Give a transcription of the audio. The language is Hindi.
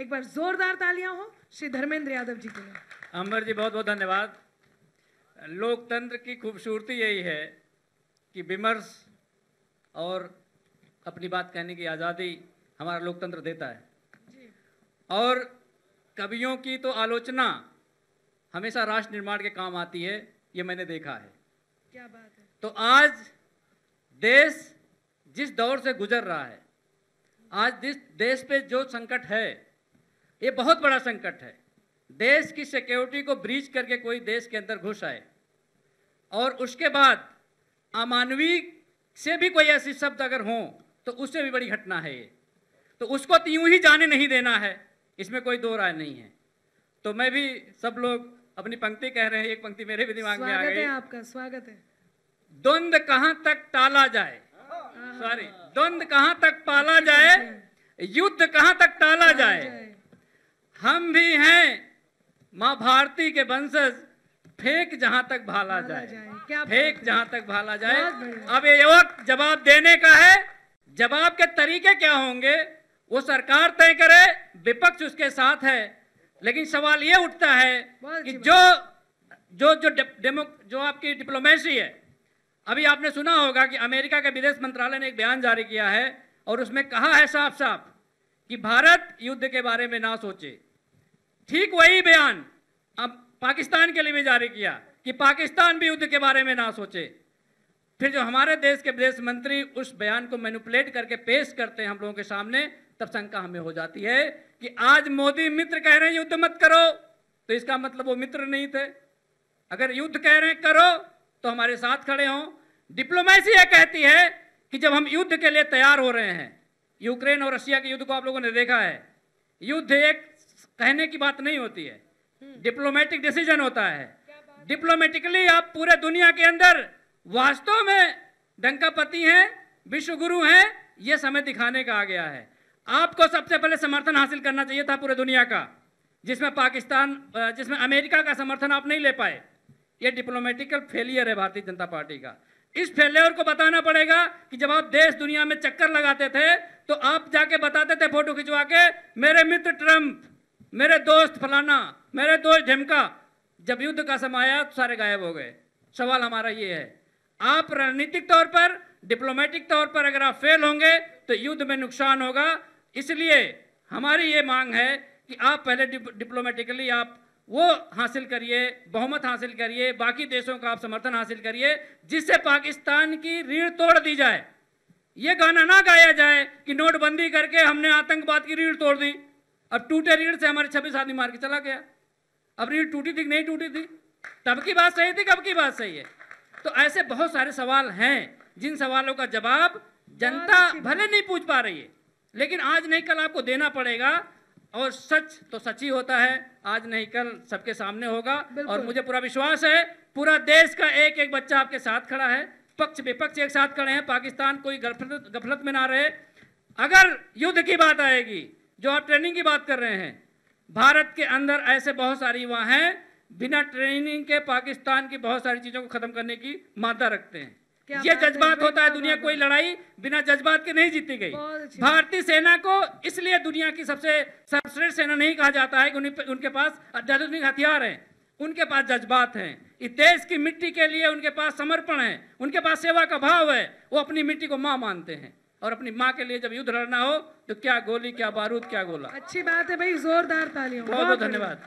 एक बार जोरदार तालियां हो श्री धर्मेंद्र यादव जी के लिए। अंबर जी बहुत बहुत धन्यवाद। लोकतंत्र की खूबसूरती यही है कि विमर्श और अपनी बात कहने की आज़ादी हमारा लोकतंत्र देता है। और कवियों की तो आलोचना हमेशा राष्ट्र निर्माण के काम आती है, ये मैंने देखा है। क्या बात है। तो आज देश जिस दौर से गुजर रहा है, आज देश पे जो संकट है, ये बहुत बड़ा संकट है। देश की सिक्योरिटी को ब्रीच करके कोई देश के अंदर घुस आए और उसके बाद अमानवीय से भी कोई ऐसी शब्द अगर हो तो उससे भी बड़ी घटना है ये। तो उसको तो यूं ही जाने नहीं देना है, इसमें कोई दो राय नहीं है। तो मैं भी, सब लोग अपनी पंक्ति कह रहे हैं, एक पंक्ति मेरे भी दिमाग में आ गई। स्वागत है आपका, स्वागत है। द्वंद्व कहां तक टाला जाए, सॉरी, द्वंद्व कहां तक पाला जाए, युद्ध कहां तक टाला जाए। हम भी हैं मां भारती के वंशज, फेंक जहां तक भाला जाए, फेंक जहां तक भाला जाए। अब ये वक्त जवाब देने का है। जवाब के तरीके क्या होंगे वो सरकार तय करे, विपक्ष उसके साथ है। लेकिन सवाल ये उठता है कि जो आपकी डिप्लोमेसी है, अभी आपने सुना होगा कि अमेरिका के विदेश मंत्रालय ने एक बयान जारी किया है और उसमें कहा है साफ साफ कि भारत युद्ध के बारे में ना सोचे। ठीक वही बयान अब पाकिस्तान के लिए भी जारी किया कि पाकिस्तान भी युद्ध के बारे में ना सोचे। फिर जो हमारे देश के विदेश मंत्री उस बयान को मैनिपुलेट करके पेश करते हैं हम लोगों के सामने, तब शंका हमें हो जाती है कि आज मोदी मित्र कह रहे हैं युद्ध मत करो, तो इसका मतलब वो मित्र नहीं थे। अगर युद्ध कह रहे हैं करो तो हमारे साथ खड़े हों। डिप्लोमेसी यह कहती है कि जब हम युद्ध के लिए तैयार हो रहे हैं, यूक्रेन और रशिया के युद्ध को आप लोगों ने देखा है, युद्ध एक कहने की बात नहीं होती है, डिप्लोमेटिक डिसीजन होता है। डिप्लोमेटिकली आप पूरे दुनिया के अंदर वास्तव में डंकापति हैं, विश्व गुरु हैं, यह समय दिखाने का आ गया है। आपको सबसे पहले समर्थन हासिल करना चाहिए था पूरे दुनिया का, जिसमें अमेरिका का समर्थन आप नहीं ले पाए। यह डिप्लोमेटिकल फेलियर है भारतीय जनता पार्टी का। इस फेलियर को बताना पड़ेगा कि जब आप देश दुनिया में चक्कर लगाते थे तो आप जाके बताते थे फोटो खिंचवा के, मेरे मित्र ट्रंप, मेरे दोस्त फलाना, मेरे दोस्त ढिमका। जब युद्ध का समय आया तो सारे गायब हो गए। सवाल हमारा ये है, आप रणनीतिक तौर पर, डिप्लोमेटिक तौर पर अगर आप फेल होंगे तो युद्ध में नुकसान होगा। इसलिए हमारी ये मांग है कि आप पहले डिप्लोमेटिकली आप वो हासिल करिए, बहुमत हासिल करिए, बाकी देशों का आप समर्थन हासिल करिए, जिससे पाकिस्तान की रीढ़ तोड़ दी जाए। ये गाना ना गाया जाए कि नोटबंदी करके हमने आतंकवाद की रीढ़ तोड़ दी, अब टूटे रीढ़ से हमारे 26 आदमी मार के चला गया। अब रीढ़ टूटी थी कि नहीं टूटी थी, तब की बात सही थी, कब की बात सही है। तो ऐसे बहुत सारे सवाल हैं जिन सवालों का जवाब जनता भले नहीं पूछ पा रही है, लेकिन आज नहीं कल आपको देना पड़ेगा। और सच तो सच ही होता है, आज नहीं कल सबके सामने होगा। और मुझे पूरा विश्वास है पूरा देश का एक एक बच्चा आपके साथ खड़ा है, पक्ष विपक्ष एक साथ खड़े हैं। पाकिस्तान कोई गफलत में ना रहे। अगर युद्ध की बात आएगी, जो आप ट्रेनिंग की बात कर रहे हैं, भारत के अंदर ऐसे बहुत सारे युवा हैं बिना ट्रेनिंग के पाकिस्तान की बहुत सारी चीजों को खत्म करने की मादा रखते हैं। ये जज्बात होता है दुनिया, कोई लड़ाई बिना जज्बात के नहीं जीती गई। भारतीय सेना को इसलिए दुनिया की सबसे सर्वश्रेष्ठ सेना नहीं कहा जाता है कि उनके पास अत्याधुनिक हथियार हैं, उनके पास जज्बात हैं। इस देश की मिट्टी के लिए उनके पास समर्पण है, उनके पास सेवा का भाव है। वो अपनी मिट्टी को माँ मानते हैं और अपनी माँ के लिए जब युद्ध लड़ना हो तो क्या गोली, क्या बारूद, क्या गोला। अच्छी बात है भाई, जोरदार तालियां। बहुत बहुत धन्यवाद।